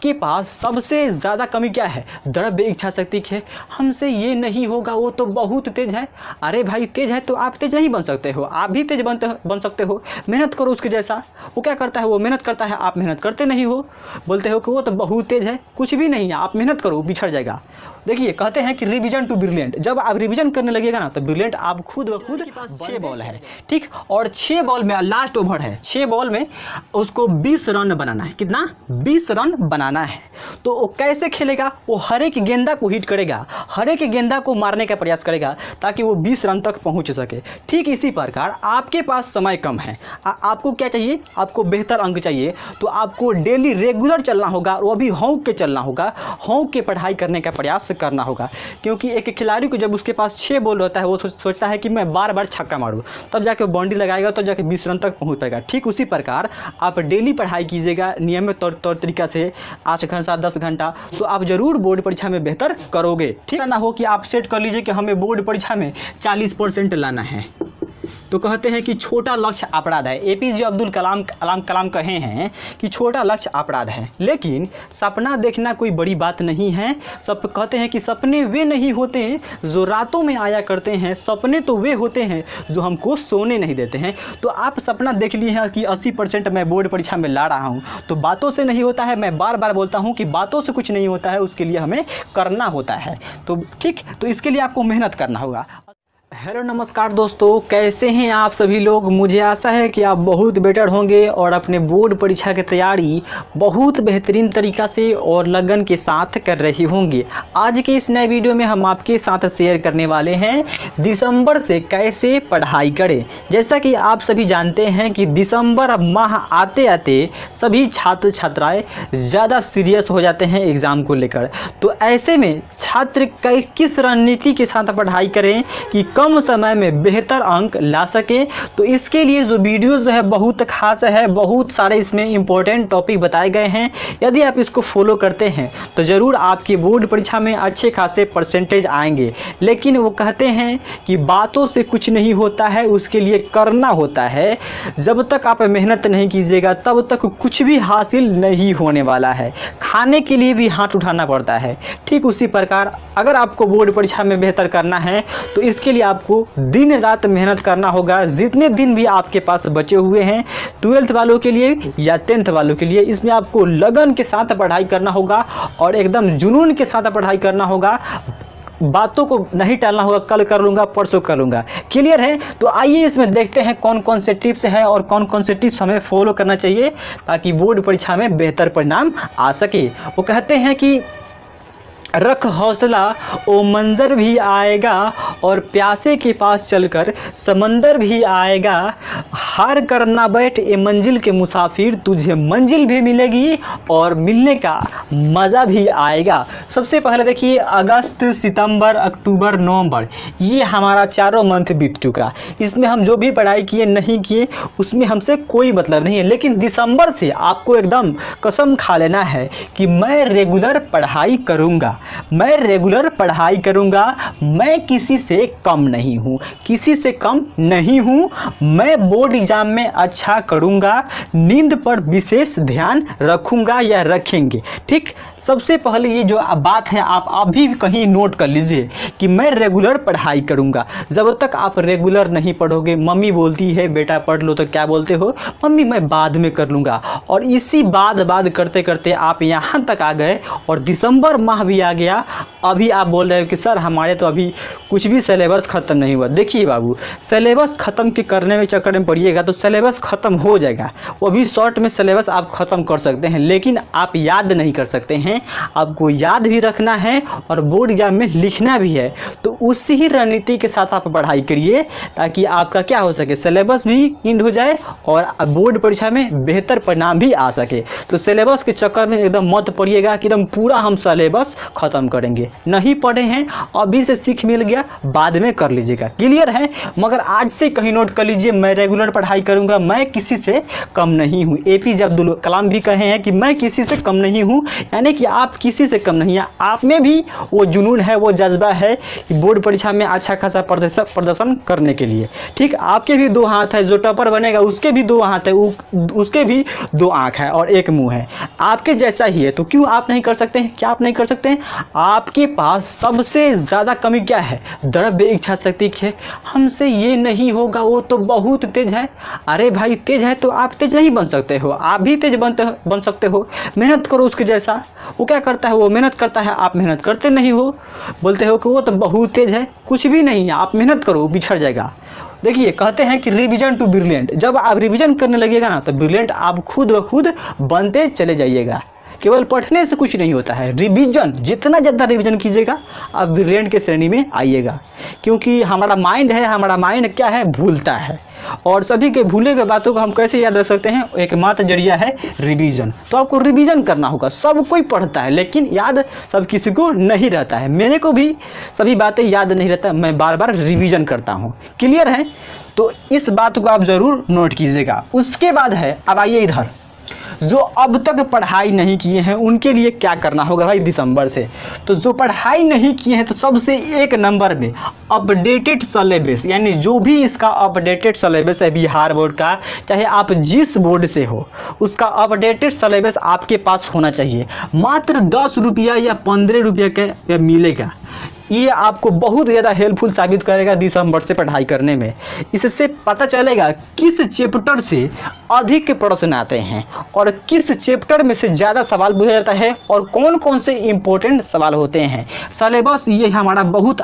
आपके पास सबसे ज़्यादा कमी क्या है? द्रव्य इच्छा शक्ति की है। हमसे ये नहीं होगा, वो तो बहुत तेज है। अरे भाई तेज है तो आप तेज नहीं बन सकते हो, आप भी तेज बन सकते हो। मेहनत करो उसके जैसा। वो क्या करता है? वो मेहनत करता है, आप मेहनत करते नहीं हो। बोलते हो कि वो तो बहुत तेज है, कुछ भी नहीं है, आप मेहनत करो, बिछड़ जाएगा। देखिए कहते हैं कि रिवीजन टू ब्रिलियंट। जब आप रिवीजन करने लगेगा ना तो ब्रिलियंट आप खुद ब खुद। 6 बॉल है, ठीक, और 6 बॉल में लास्ट ओवर है, 6 बॉल में उसको 20 रन बनाना है। कितना? 20 रन बनाना है। तो वो कैसे खेलेगा? वो हर एक गेंदा को हिट करेगा, हर एक गेंदा को मारने का प्रयास करेगा ताकि वो 20 रन तक पहुंच सके। ठीक इसी प्रकार आपके पास समय कम है, आपको क्या चाहिए? आपको बेहतर अंक चाहिए, तो आपको डेली रेगुलर चलना होगा, वो भी हौंक के चलना होगा, हौंक के पढ़ाई करने का प्रयास करना होगा। क्योंकि एक खिलाड़ी को जब उसके पास 6 बॉल रहता है, वो सोचता है कि मैं बार बार छक्का मारूं, तब जाके वो बाउंड्री लगाएगा, तब जाके 20 रन तक पहुंच पाएगा। ठीक उसी प्रकार आप डेली पढ़ाई कीजिएगा नियमित तौर तरीका से 8 घंटा 10 घंटा, तो आप जरूर बोर्ड परीक्षा में बेहतर करोगे। ठीक ना हो कि आप सेट कर लीजिए कि हमें बोर्ड परीक्षा में 40% लाना है। तो कहते हैं कि छोटा लक्ष्य अपराध है। एपीजे अब्दुल कलाम कहे हैं कि छोटा लक्ष्य अपराध है, लेकिन सपना देखना कोई बड़ी बात नहीं है। सब कहते हैं कि सपने वे नहीं होते जो रातों में आया करते हैं, सपने तो वे होते हैं जो हमको सोने नहीं देते हैं। तो आप सपना देख लिए हैं कि 80% मैं बोर्ड परीक्षा में ला रहा हूं, तो बातों से नहीं होता है। मैं बार बार बोलता हूं कि बातों से कुछ नहीं होता है, उसके लिए हमें करना होता है। तो ठीक, तो इसके लिए आपको मेहनत करना होगा। हेलो नमस्कार दोस्तों, कैसे हैं आप सभी लोग? मुझे आशा है कि आप बहुत बेटर होंगे और अपने बोर्ड परीक्षा की तैयारी बहुत बेहतरीन तरीक़ा से और लगन के साथ कर रही होंगे। आज के इस नए वीडियो में हम आपके साथ शेयर करने वाले हैं दिसंबर से कैसे पढ़ाई करें। जैसा कि आप सभी जानते हैं कि दिसंबर माह आते आते सभी छात्र छात्राएँ ज़्यादा सीरियस हो जाते हैं एग्ज़ाम को लेकर। तो ऐसे में छात्र किस रणनीति के साथ पढ़ाई करें कि कम समय में बेहतर अंक ला सके, तो इसके लिए जो वीडियो जो है बहुत खास है, बहुत सारे इसमें इंपॉर्टेंट टॉपिक बताए गए हैं। यदि आप इसको फॉलो करते हैं तो ज़रूर आपकी बोर्ड परीक्षा में अच्छे खासे परसेंटेज आएंगे। लेकिन वो कहते हैं कि बातों से कुछ नहीं होता है, उसके लिए करना होता है। जब तक आप मेहनत नहीं कीजिएगा तब तक कुछ भी हासिल नहीं होने वाला है। खाने के लिए भी हाथ उठाना पड़ता है। ठीक उसी प्रकार अगर आपको बोर्ड परीक्षा में बेहतर करना है तो इसके लिए आपको दिन रात मेहनत करना होगा। जितने दिन भी आपके पास बचे हुए हैं 12th वालों के लिए या 10th वालों के लिए, इसमें आपको लगन के साथ पढ़ाई करना होगा और एकदम जुनून के साथ पढ़ाई करना होगा। बातों को नहीं टालना होगा, कल कर लूँगा, परसों कर लूँगा। क्लियर है? तो आइए इसमें देखते हैं कौन कौन से टिप्स हैं और कौन कौन से टिप्स हमें फॉलो करना चाहिए ताकि बोर्ड परीक्षा में बेहतर परिणाम आ सके। वो कहते हैं कि रख हौसला ओ मंजर भी आएगा और प्यासे के पास चलकर समंदर भी आएगा। हार कर ना बैठ ए मंजिल के मुसाफिर, तुझे मंजिल भी मिलेगी और मिलने का मज़ा भी आएगा। सबसे पहले देखिए अगस्त सितंबर अक्टूबर नवंबर, ये हमारा 4 मंथ बीत चुका। इसमें हम जो भी पढ़ाई किए नहीं किए उसमें हमसे कोई मतलब नहीं है। लेकिन दिसंबर से आपको एकदम कसम खा लेना है कि मैं रेगुलर पढ़ाई करूँगा, मैं रेगुलर पढ़ाई करूंगा। मैं किसी से कम नहीं हूं, किसी से कम नहीं हूं। मैं बोर्ड एग्जाम में अच्छा करूंगा, नींद पर विशेष ध्यान रखूंगा या रखेंगे। ठीक, सबसे पहले ये जो बात है आप अभी कहीं नोट कर लीजिए कि मैं रेगुलर पढ़ाई करूंगा। जब तक आप रेगुलर नहीं पढ़ोगे, मम्मी बोलती है बेटा पढ़ लो, तो क्या बोलते हो? मम्मी मैं बाद में कर लूँगा। और इसी बाद करते करते आप यहाँ तक आ गए और दिसंबर माह भी आ गया। अभी आप बोल रहे हो कि सर हमारे तो अभी कुछ भी सिलेबस ख़त्म नहीं हुआ। देखिए बाबू, सिलेबस ख़त्म के करने में चक्कर में पड़िएगा तो सिलेबस ख़त्म हो जाएगा। वो भी शॉर्ट में सिलेबस आप ख़त्म कर सकते हैं, लेकिन आप याद नहीं कर सकते हैं। आपको याद भी रखना है और बोर्ड एग्जाम में लिखना भी है। तो उसी ही रणनीति के साथ आप पढ़ाई करिए ताकि आपका क्या हो सके, सिलेबस भी एंड हो जाए और बोर्ड परीक्षा में बेहतर परिणाम भी आ सके। तो सिलेबस के चक्कर में एकदम मत पड़िएगा कि एकदम पूरा हम सिलेबस ख़त्म करेंगे। नहीं पढ़े हैं, अभी से सीख मिल गया, बाद में कर लीजिएगा। क्लियर है? मगर आज से कहीं नोट कर लीजिए, मैं रेगुलर पढ़ाई करूँगा, मैं किसी से कम नहीं हूँ। APJ अब्दुल कलाम भी कहे हैं कि मैं किसी से कम नहीं हूँ, यानी कि आप किसी से कम नहीं हैं। आप में भी वो जुनून है, वो जज्बा है कि बोर्ड परीक्षा में अच्छा खासा प्रदर्शन करने के लिए। ठीक, आपके भी 2 हाथ है, जो टॉपर बनेगा उसके भी 2 हाथ है, उसके भी 2 आँख है और 1 मुंह है, आपके जैसा ही है। तो क्यों आप नहीं कर सकते हैं? क्या आप नहीं कर सकते हैं? आपके पास सबसे ज़्यादा कमी क्या है? द्रव्य इच्छा शक्ति की है। हमसे ये नहीं होगा, वो तो बहुत तेज है। अरे भाई, तेज है तो आप तेज नहीं बन सकते हो, आप भी तेज बन सकते हो। मेहनत करो उसके जैसा। वो क्या करता है? वो मेहनत करता है, आप मेहनत करते नहीं हो, बोलते हो कि वो तो बहुत तेज है। कुछ भी नहीं है, आप मेहनत करो, बिछड़ जाएगा। देखिए, कहते हैं कि रिवीजन टू ब्रिलियंट। जब आप रिवीजन करने लगेगा ना, तो ब्रिलियंट आप खुद ब खुद बनते चले जाइएगा। केवल पढ़ने से कुछ नहीं होता है, रिवीजन जितना ज़्यादा रिवीजन कीजिएगा आप ब्रिलियंट के श्रेणी में आइएगा। क्योंकि हमारा माइंड है, हमारा माइंड क्या है? भूलता है। और सभी के भूले गए बातों को हम कैसे याद रख सकते हैं? एकमात्र जरिया है रिवीजन। तो आपको रिवीजन करना होगा। सब कोई पढ़ता है, लेकिन याद सब किसी को नहीं रहता है। मेरे को भी सभी बातें याद नहीं रहता, मैं बार बार रिवीजन करता हूँ। क्लियर है? तो इस बात को आप ज़रूर नोट कीजिएगा। उसके बाद है, अब आइए इधर, जो अब तक पढ़ाई नहीं किए हैं उनके लिए क्या करना होगा भाई दिसंबर से। तो जो पढ़ाई नहीं किए हैं, तो सबसे 1 नंबर में अपडेटेड सिलेबस, यानी जो भी इसका अपडेटेड सिलेबस है बिहार बोर्ड का, चाहे आप जिस बोर्ड से हो, उसका अपडेटेड सिलेबस आपके पास होना चाहिए। मात्र 10 रुपया या 15 रुपया का मिलेगा। ये आपको बहुत ज़्यादा हेल्पफुल साबित करेगा दिसंबर से पढ़ाई करने में। इससे पता चलेगा किस चैप्टर से अधिक प्रश्न आते हैं और किस चैप्टर में से ज़्यादा सवाल पूछा जाता है और कौन कौन से इम्पोर्टेंट सवाल होते हैं। सिलेबस ये हमारा बहुत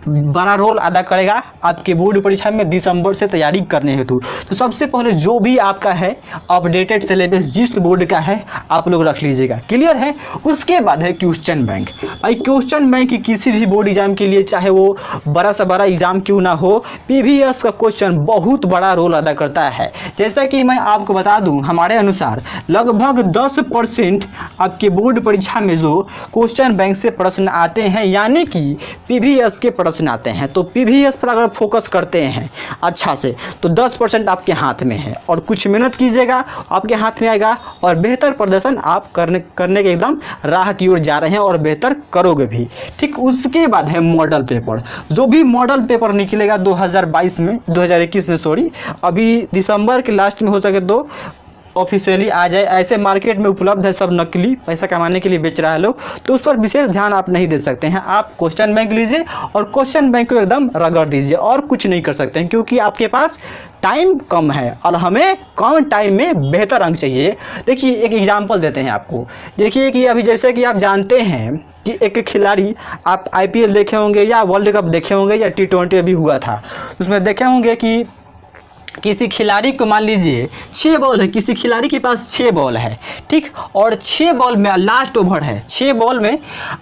बड़ा रोल अदा करेगा आपके बोर्ड परीक्षा में दिसंबर से तैयारी करने हेतु। तो सबसे पहले जो भी आपका है अपडेटेड सिलेबस जिस बोर्ड का है, आप लोग रख लीजिएगा। क्लियर है? उसके बाद है क्वेश्चन बैंक। भाई क्वेश्चन बैंक किसी भी बोर्ड एग्जाम के लिए, चाहे वो बड़ा से बड़ा एग्जाम क्यों ना हो, PVS का क्वेश्चन बहुत बड़ा रोल अदा करता है। जैसा कि मैं आपको बता दूं, हमारे अनुसार लगभग 10% आपके बोर्ड परीक्षा में जो क्वेश्चन बैंक से प्रश्न आते हैं, यानी कि PVS के प्रश्न आते हैं। तो PVS पर अगर फोकस करते हैं अच्छा से, तो 10% आपके हाथ में है और कुछ मेहनत कीजिएगा, आपके हाथ में आएगा और बेहतर प्रदर्शन आप करने के एकदम राह की ओर जा रहे हैं और बेहतर करोगे भी। ठीक, उसके बाद है मॉडल पेपर। जो भी मॉडल पेपर निकलेगा 2021 में सॉरी, अभी दिसंबर के लास्ट में हो सके तो ऑफिशियली आ जाए। ऐसे मार्केट में उपलब्ध है, सब नकली पैसा कमाने के लिए बेच रहा है लोग, तो उस पर विशेष ध्यान आप नहीं दे सकते हैं। आप क्वेश्चन बैंक लीजिए और क्वेश्चन बैंक को एकदम रगड़ दीजिए और कुछ नहीं कर सकते हैं, क्योंकि आपके पास टाइम कम है और हमें कम टाइम में बेहतर अंक चाहिए। देखिए, एक एग्जांपल देते हैं आपको। देखिए कि अभी जैसे कि आप जानते हैं कि एक खिलाड़ी, आप IPL देखे होंगे या वर्ल्ड कप देखे होंगे या T20 अभी हुआ था, उसमें देखे होंगे कि किसी खिलाड़ी को मान लीजिए 6 बॉल है, किसी खिलाड़ी के पास 6 बॉल है, ठीक, और 6 बॉल में लास्ट ओवर है, 6 बॉल में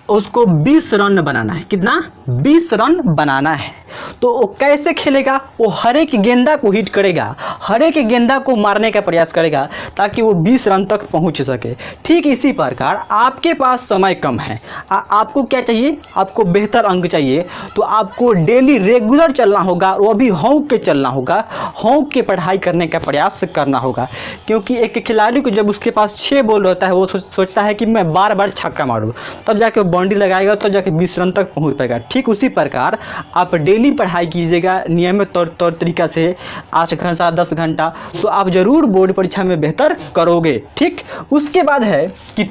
उसको 20 रन बनाना है। कितना? 20 रन बनाना है। तो वो कैसे खेलेगा? वो हर एक गेंदा को हिट करेगा, हर एक गेंदा को मारने का प्रयास करेगा ताकि वो 20 रन तक पहुंच सके। ठीक इसी प्रकार आपके पास समय कम है, आपको क्या चाहिए? आपको बेहतर अंक चाहिए। तो आपको डेली रेगुलर चलना होगा, वो भी हौंक के चलना होगा, हौंक के पढ़ाई करने का प्रयास करना होगा। क्योंकि एक खिलाड़ी को जब उसके पास 6 बॉल रहता है, वो सोचता है कि मैं बार बार छक्का मारूं, तब जाके वो बाउंड्री लगाएगा, तब जाके 20 रन तक पहुंच पाएगा। ठीक उसी प्रकार आप डेली पढ़ाई कीजिएगा नियमित तौर तरीका से 8 घंटा 10 घंटा, तो आप ज़रूर बोर्ड परीक्षा में बेहतर करोगे। ठीक, उसके बाद है कि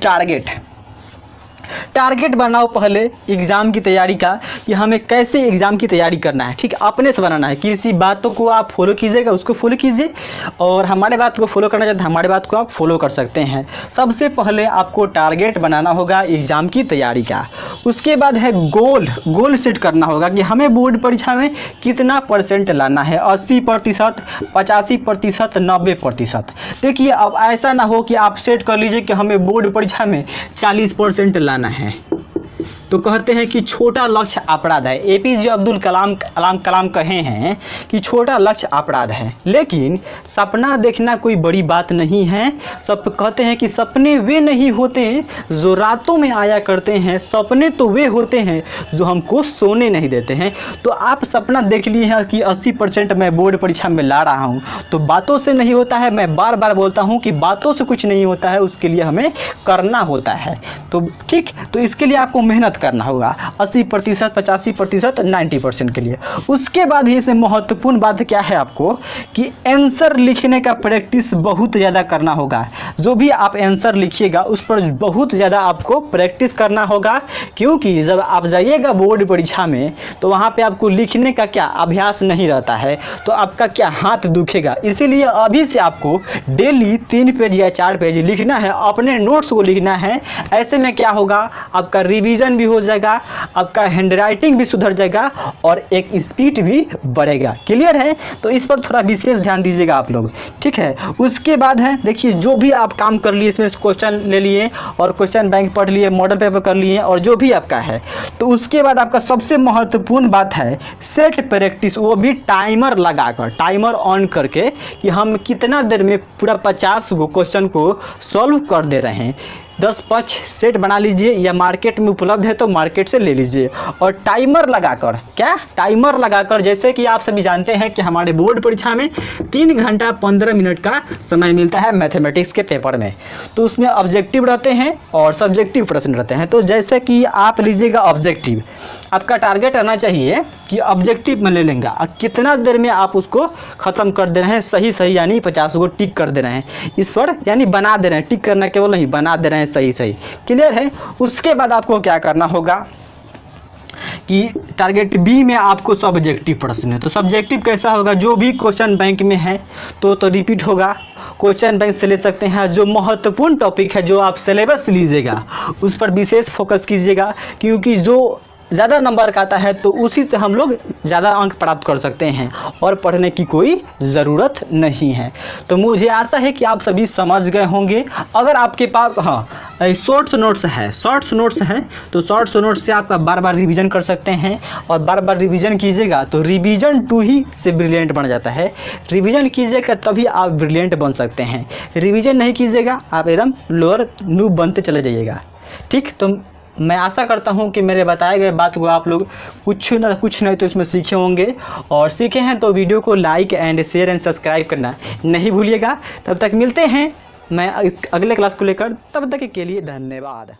टारगेट बनाओ पहले एग्ज़ाम की तैयारी का, कि हमें कैसे एग्ज़ाम की तैयारी करना है। ठीक, अपने से बनाना है। किसी बातों को आप फॉलो कीजिएगा, उसको फॉलो कीजिए, और हमारे बात को फॉलो करना चाहते हैं, हमारे बात को आप फॉलो कर सकते हैं। सबसे पहले आपको टारगेट बनाना होगा एग्ज़ाम की तैयारी का। उसके बाद है गोल सेट करना होगा कि हमें बोर्ड परीक्षा में कितना % लाना है, 80%, 85%, 90%। देखिए, अब ऐसा ना हो कि आप सेट कर लीजिए कि हमें बोर्ड परीक्षा में 40% लाना है, तो कहते हैं कि छोटा लक्ष्य अपराध है। एपीजे अब्दुल कलाम कहे हैं कि छोटा लक्ष्य अपराध है, लेकिन सपना देखना कोई बड़ी बात नहीं है। सब कहते हैं कि सपने वे नहीं होते जो रातों में आया करते हैं, सपने तो वे होते हैं जो हमको सोने नहीं देते हैं। तो आप सपना देख लिए हैं कि 80% मैं बोर्ड परीक्षा में ला रहा हूं, तो बातों से नहीं होता है। मैं बार बार बोलता हूं कि बातों से कुछ नहीं होता है, उसके लिए हमें करना होता है। तो ठीक, तो इसके लिए आपको मेहनत करना होगा 80%, 85%, 90% के लिए। उसके बाद ही से महत्वपूर्ण बात क्या है आपको कि आंसर लिखने का प्रैक्टिस बहुत ज़्यादा करना होगा। जो भी आप आंसर लिखिएगा उस पर बहुत ज़्यादा आपको प्रैक्टिस करना होगा, क्योंकि जब आप जाइएगा बोर्ड परीक्षा में तो वहाँ पे आपको लिखने का क्या अभ्यास नहीं रहता है, तो आपका क्या हाथ दुखेगा। इसीलिए अभी से आपको डेली 3 पेज या 4 पेज लिखना है, अपने नोट्स को लिखना है। ऐसे में क्या होगा, आपका रिवीजन भी हो जाएगा, आपका हैंडराइटिंग भी सुधर जाएगा और एक स्पीड भी बढ़ेगा। क्लियर है? तो इस पर थोड़ा विशेष ध्यान दीजिएगा आप लोग, ठीक है। उसके बाद है देखिए, जो भी आप काम कर लिए, इसमें क्वेश्चन ले लिए और क्वेश्चन बैंक पढ़ लिए, मॉडल पेपर कर लिए और जो भी आपका है, तो उसके बाद आपका सबसे महत्वपूर्ण बात है सेट प्रैक्टिस, वो भी टाइमर लगाकर, टाइमर ऑन करके कि हम कितना देर में पूरा 50 गो क्वेश्चन को सॉल्व कर दे रहे हैं। 10-5 सेट बना लीजिए, या मार्केट में उपलब्ध है तो मार्केट से ले लीजिए। और टाइमर लगाकर, क्या टाइमर लगाकर, जैसे कि आप सभी जानते हैं कि हमारे बोर्ड परीक्षा में 3 घंटा 15 मिनट का समय मिलता है मैथमेटिक्स के पेपर में। तो उसमें ऑब्जेक्टिव रहते हैं और सब्जेक्टिव प्रश्न रहते हैं। तो जैसे कि आप लीजिएगा ऑब्जेक्टिव, आपका टारगेट रहना चाहिए कि ऑब्जेक्टिव में ले लेंगे, कितना देर में आप उसको ख़त्म कर दे रहे हैं, सही यानी 50 को टिक कर दे रहे हैं इस पर, यानी बना दे रहे हैं, टिक करना केवल नहीं, बना दे रहे हैं सही। क्लियर है? उसके बाद आपको क्या करना होगा कि टारगेट बी में आपको सब्जेक्टिव प्रश्न है। तो सब्जेक्टिव कैसा होगा, जो भी क्वेश्चन बैंक में है तो रिपीट होगा। क्वेश्चन बैंक से ले सकते हैं, जो महत्वपूर्ण टॉपिक है, जो आप सिलेबस लीजिएगा उस पर विशेष फोकस कीजिएगा, क्योंकि जो ज़्यादा नंबर का आता है तो उसी से हम लोग ज़्यादा अंक प्राप्त कर सकते हैं और पढ़ने की कोई ज़रूरत नहीं है। तो मुझे आशा है कि आप सभी समझ गए होंगे। अगर आपके पास शॉर्ट्स नोट्स है तो शॉर्ट्स नोट्स से आपका बार बार रिवीजन कर सकते हैं, और बार बार रिवीजन कीजिएगा तो रिवीजन 2 ही से ब्रिलियंट बन जाता है। रिवीजन कीजिएगा तभी आप ब्रिलियंट बन सकते हैं, रिवीजन नहीं कीजिएगा आप एकदम लोअर नूब बनते चले जाइएगा। ठीक, तो मैं आशा करता हूं कि मेरे बताए गए बात को आप लोग कुछ नहीं तो इसमें सीखे होंगे, और सीखे हैं तो वीडियो को like and share and subscribe करना नहीं भूलिएगा। तब तक मिलते हैं मैं इस अगले क्लास को लेकर, तब तक के लिए धन्यवाद।